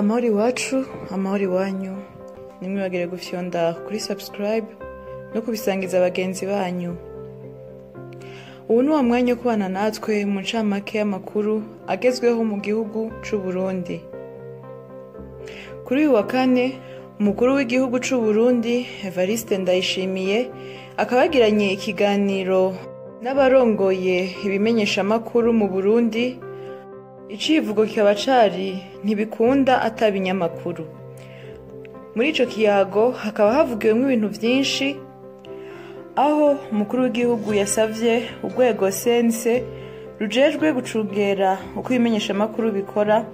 Amahoro iwacu, amahoro iwanyu. Nimwibagire gufyonda kuri subscribe no kubisangiza abagenzi banyu. Ubu ni wa mwanya wo kubana natwe mu ncamake y'amakuru agezweho mu gihugu c'u Burundi. Kuri uyu wa kane, umukuru w'igihugu c'u Burundi Evariste Ndayishimiye akaba yagiranye ikiganiro n'abarongoye ibimenyeshamakuru mu Burundi. Icivugo kikaba cari ntibikunda atabinyamakuru. Muri ico kiyago hakaba havugiwemwo ibintu vyinshi, aho umukuru w'igihugu yasavye urwego CNC rujejwe gucungera uko ibimenyeshamakuru bikora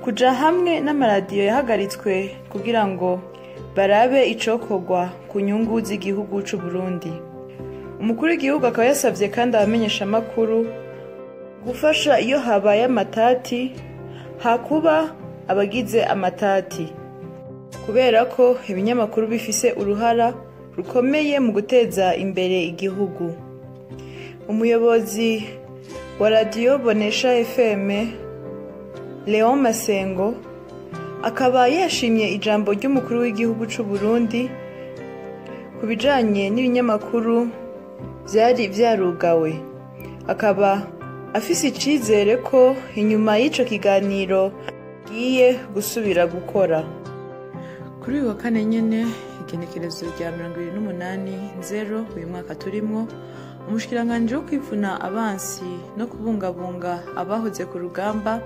kuja hamwe n'amaradiyo yahagaritswe kugira ngo barabe icokorwa ku nyungu z'igihugu c'u Burundi. Umukuru w'igihugu akaba yasavye kandi abamenyeshamakuru gufasha iyo habaye amatati hakuba abagize amatati, kubera ko ibinyamakuru bifise uruhara rukomeye mu guteza imbere igihugu. Umuyobozi wa radiyo Bonesha FM Leon Masengo akaba yashimye ijambo ry'umukuru w'igihugu c'u Burundi kubijanye n'ibinyamakuru vyari vyarugawe. Akaba afise icizere ko inyuma y'ico kiganiro giye gusubira gukora. Kuri uyu wa kane nyene, igenekerezo rya 28/0 uyu mwaka turimwo, umushikiranganji wo kwivuna abansi no kubungabunga abahoze ku rugamba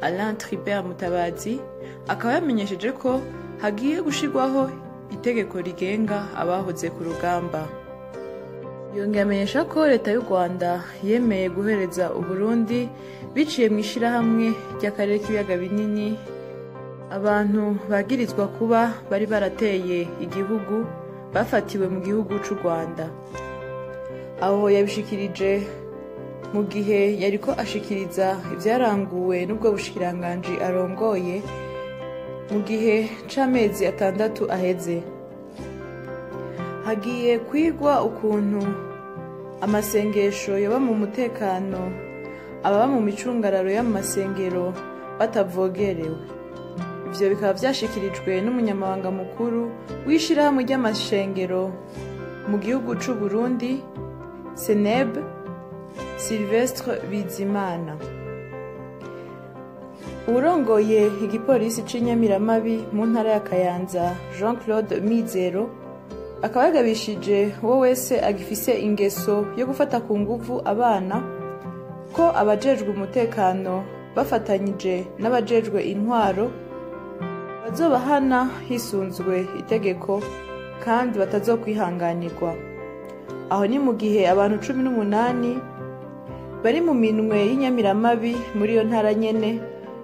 Alain Tribert Mutabazi akaba yamenyesheje ko hagiye gushirwaho itegeko rigenga abahoze ku rugamba. Yongeye amenyesha ko leta y'u Rwanda yemeye guhereza Uburundi biciye mu ishirahamwe ry'akarere k'ibiyaga binini abantu bagirizwa kuba bari barateye igihugu bafatiwe mu gihugu c'u Rwanda. Aho yabishikirije mu gihe yariko ashikiriza ivyaranguwe n'ubwo bushikiranganji arongoye mu gihe c'amezi 6 aheze. Hagiye kwigwa ukuntu amasengesho yoba mu mutekano, ababa mu micungararo y'amasengero batavogerewe. Ivyo bikaba vyashikirijwe n'umunyamabanga mukuru w'ishirahamwe ry'amashengero mu gihugu c'u Burundi Seneb Sylvestre Bizimana. Urongoye igipolisi c'Inyamiramabi mu ntara ya Kayanza Jean-Claude Mizero akaba yagabishije uwo wese agifise ingeso yo gufata ku nguvu abana ko abajejwe umutekano bafatanyije n'abajejwe intwaro bazobahana hisunzwe itegeko kandi batazokwihanganirwa. Aho ni mu gihe abantu 18 bari mu minwe y'Inyamiramabi muri iyo ntara nyene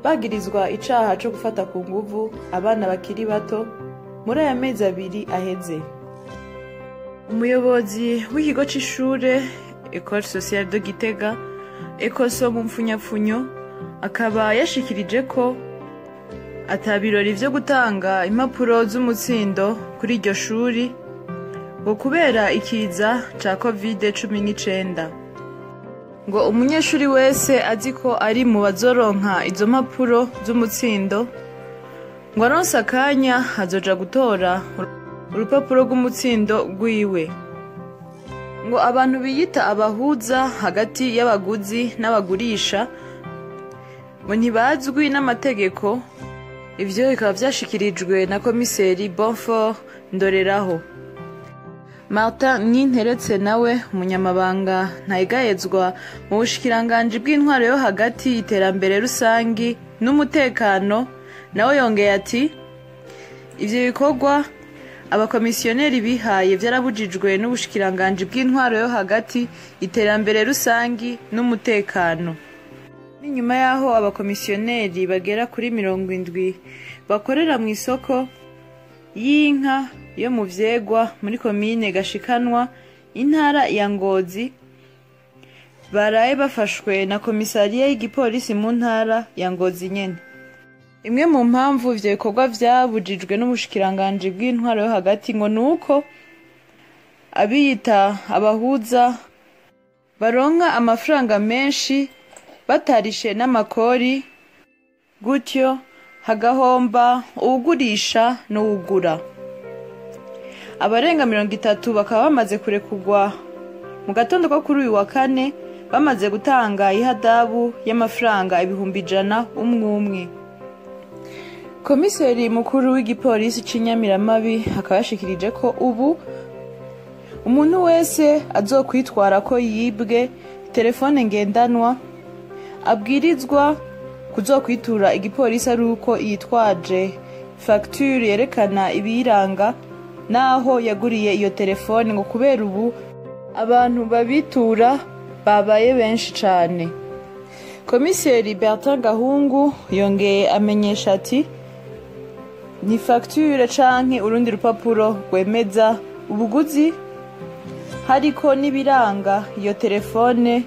bagirizwa icaha co gufata ku nguvu abana bakiri bato muri aya mezi 2 aheze. Umuyobozi w'ikigo c'ishure École Sociale de Gitega Ekoso mu mfunyapfunyo akaba yashikirije ko atabirori vyo gutanga impapuro z'umutsindo kuri iryo shuri ngo kubera ikiza ca COVID-19, ngo umunyeshuri wese azi ko ari mu bazoronka izo mpapuro z'umutsindo ngo aronse akanya azoja gutora urupapuro rw'umutsindo rwiwe. Ngo abantu biyita abahuza hagati y'abaguzi n'abagurisha ngo ntibazwi n'amategeko. Ivyo bikaba vyashikirijwe na komiseri Bonfort Ndoreraho. Martin Ninteretse nawe umunyamabanga ntayigayezwa mu bushikiranganji bw'intwaro yo hagati, iterambere rusangi n'umutekano, nawe yongeye ati ivyo bikorwa abakomisiyoneri bihaye vyarabujijwe n'ubushikiranganji bw'intwaro yo hagati, iterambere rusangi n'umutekano. N'inyuma yaho abakomisiyoneri bagera kuri 70 bakorera mu isoko y'inka yo mu Vyegwa muri komine Gashikanwa intara ya Ngozi baraye bafashwe na komisariya y'igipolisi mu ntara ya Ngozi nyene. Imwe mu mpamvu ivyo bikorwa vyabujijwe n'ubushikiranganji bw'intwaro yo hagati ngo nuko abiyita abahuza baronka amafaranga menshi batarishe n'amakori, gutyo hagahomba uwugurisha n'uwugura. Abarenga 30 bakaba bamaze kurekurwa mu gatondo ko kuri uyu wa kane bamaze gutanga ihadabu y'amafaranga 100 umwe. Komiseri mukuru w'igipolisi c'Inyamiramabi akaba yashikirije ko ubu umuntu wese azokwitwara ko yibwe telefone ngendanwa abwirizwa kuzokwitura igipolisi ari uko yitwaje facture yerekana ibiranga naho yaguriye iyo telefone, ngo kubera ubu abantu babitura babaye benshi cane. Komiseri Bertrand Gahungu yongeye amenyesha ati ni facture canke urundi rupapuro rwemeza ubuguzi hariko n'ibiranga iyo telefone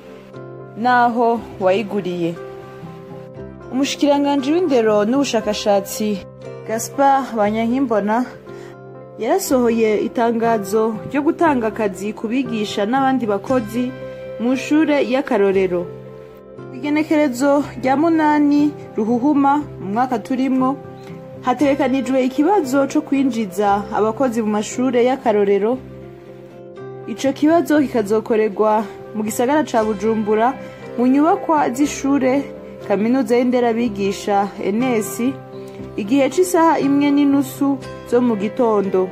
naho wayiguriye. Umushikiranganji w'indero n'ubushakashatsi Gaspard Banyankimbona yarasohoye itangazo ryo gutanga akazi kubigisha n'abandi bakozi mu shure y'akarorero. Igenekerezo rya 8 Ruhuhuma mu mwaka turimwo hategekanijwe ikibazo co kwinjiza abakozi mu mashure y'akarorero. Ico kibazo kikazokorerwa mu gisagara ca Bujumbura mu nyubakwa z'ishure kaminuza y'inderabigisha ENS igihe c'isaha 1:30 zo mu gitondo.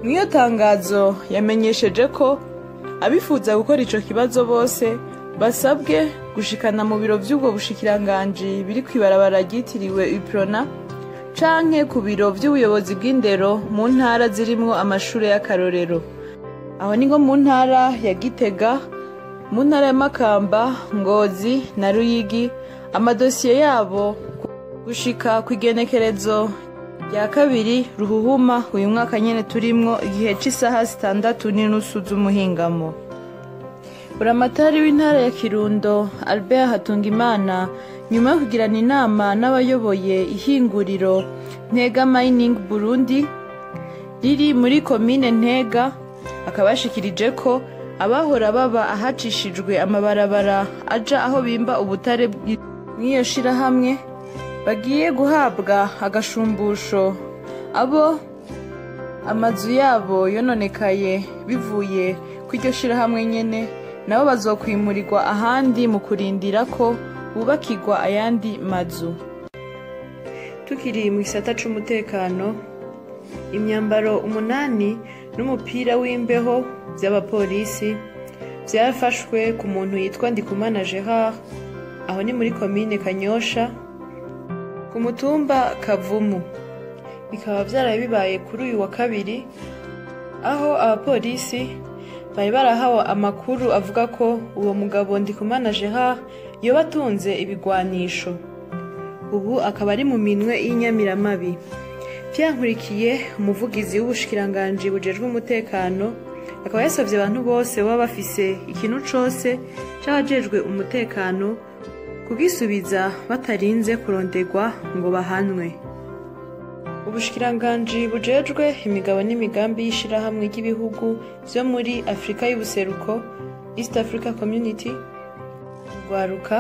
Mwiyo tangazo yamenyesheje ko abifuza gukora ico kibazo bose basabwe gushikana mu biro vy'ubwo bushikiranganji biri kwibarabara ryitiriwe Uprona canke ku biro vy'ubuyobozi bw'indero mu ntara zirimwo amashure y'akarorero. Aho ni ngo mu ntara ya Gitega, mu ntara ya Makamba, Ngozi na Ruyigi. Amadosiye yabo gushika kw'igenekerezo rya 2 Ruhuhuma uyu mwaka nyene turimwo igihe c'isaha 6:30 z'umuhingamo. Buramatari w'intara ya Kirundo Albert Hatungimana nyuma yo kugirana inama n'abayoboye ihinguriro Ntega Mining Burundi riri muri komine Ntega akabashikirije ko abahora baba ahacishijwe amabarabara aja aho bimba ubutare mw'iyo shirahamwe bagiye guhabwa agashumbusho. Abo amazu yabo yononekaye bivuye kw'iryo shirahamwe nyene nabo bazokwimurirwa ahandi mu kurindira ko bubakirwa ayandi mazu. Tukiri mu gisata c'umutekano, imyambaro 8 n'umupira w'imbeho by'abapolisi byafashwe ku muntu yitwa Ndikumana Gerard aho ni muri komine Kanyosha ku mutumba Kavumu. Bikaba byaraye bibaye kuri uyu wa kabiri aho abapolisi bari barahawe amakuru avuga ko uwo mugabo Ndikumana Gerard yoba atunze ibigwanisho. Ubu akaba ari mu minwe y'Inyamiramabi. Vyankurikiye umuvugizi w'ubushikiranganji bujejwe umutekano akaba yasavye abantu bose baba bafise ikintu cose c'abajejwe umutekano kugisubiza batarinze kuronderwa ngo bahanwe. Ubushikiranganji bujejwe imigabo n'imigambi y'ishirahamwe ry'ibihugu vyo muri Afrika y'ubuseruko East Africa Community, Rwaruka,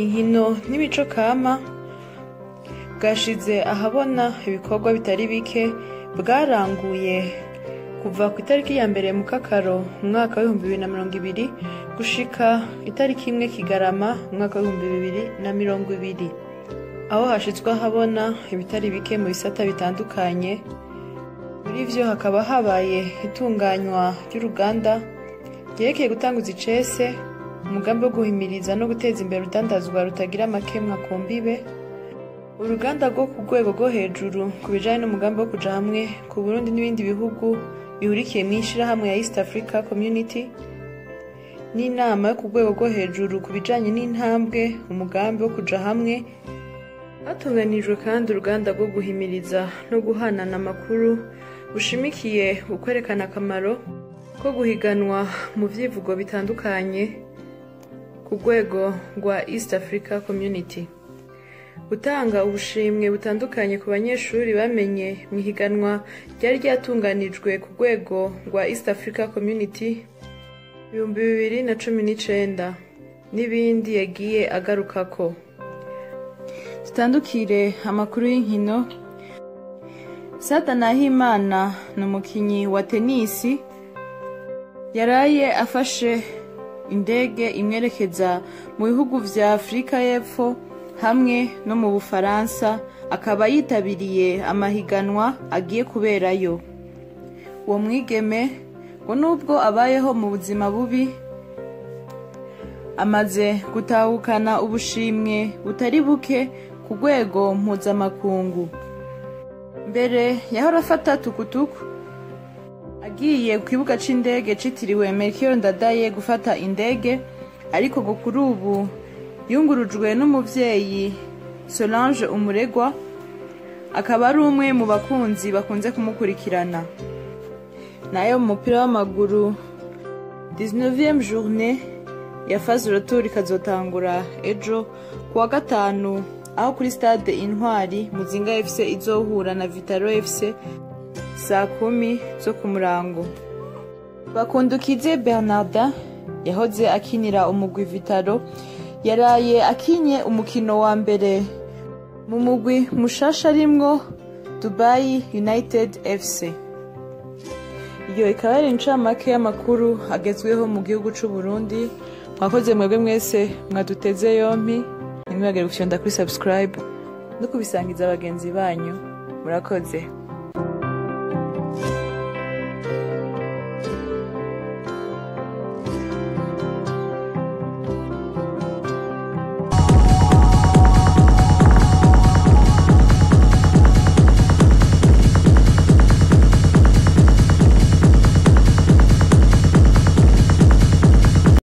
inkino n'imico kama bwashize ahabona ibikorwa bitari bike bwaranguye kuva ku itariki ya 1 Mukakaro umwaka wa 2020 gushika itariki 1 Kigarama umwaka wa 2020, aho hashizwe ahabona ibitari bike mu bisata bitandukanye. Muri vyo hakaba habaye itunganywa ry'uruganda ryerekeye gutanguza icese, umugambi wo guhimiriza no guteza imbere urudandazwa rutagira amakemwa ku mbibe, uruganda rwo ku rwego rwo hejuru ku bijanye n'umugambi wo kuja hamwe ku Burundi n'ibindi bihugu bihurikiye mw'ishirahamwe ya East Africa Community, n'inama yo ku rwego rwo hejuru ku bijanye n'intambwe umugambi wo kuja hamwe. Hatunganijwe kandi uruganda rwo guhimiriza no guhanana amakuru bushimikiye ukwerekana akamaro ko guhiganwa mu vyivugo bitandukanye ku rwego rwa East Africa Community, gutanga ubushimwe butandukanye ku banyeshuri bamenye mu higanwa ryari ryatunganijwe ku rwego rwa East Africa Community 2019 n'ibindi yagiye agarukako. Tutandukire amakuru y'inkino. Sadah Nahimana ni umukinyi wa tenisi yaraye afashe indege imwerekeza mu bihugu vya Afrika y'Epfo hamwe no mu Bufaransa, akaba yitabiriye amahiganwa agiye kuberayo. Uwo mwigeme ngo nubwo abayeho mu buzima bubi, amaze gutahukana ubushimwe butari buke ku rwego mpuzamakungu. Mbere yahora afata tukutuku agiye ku kibuga c'indege citiriwe Melchior Ndadaye gufata indege, ariko ngo kuri ubu yungurujwe n'umuvyeyi Solange Umuregwa, akaba ari umwe mu bakunzi bakunze kumukurikirana. Nayo mu mupira w'amaguru, 19e journée ya phase retour ikazotangura ejo kuwa gatanu, aho kuri stade Intwari Muzinga FC izohura na Vitaro FC saa 10 zo ku murango. Bakundukize Bernarda yahoze akinira umugwi Vitaro yaraye akinye umukino wa mbere mu mugwi mushasha rimwo Dubai United FC. Iyo ikaba ari incamake y'amakuru agezweho mu gihugu c'u Burundi. Mwakoze mwebwe mwese mwaduteze yompi, nimwibagire gufyonda kuri subscribe no kubisangiza abagenzi banyu. Murakoze.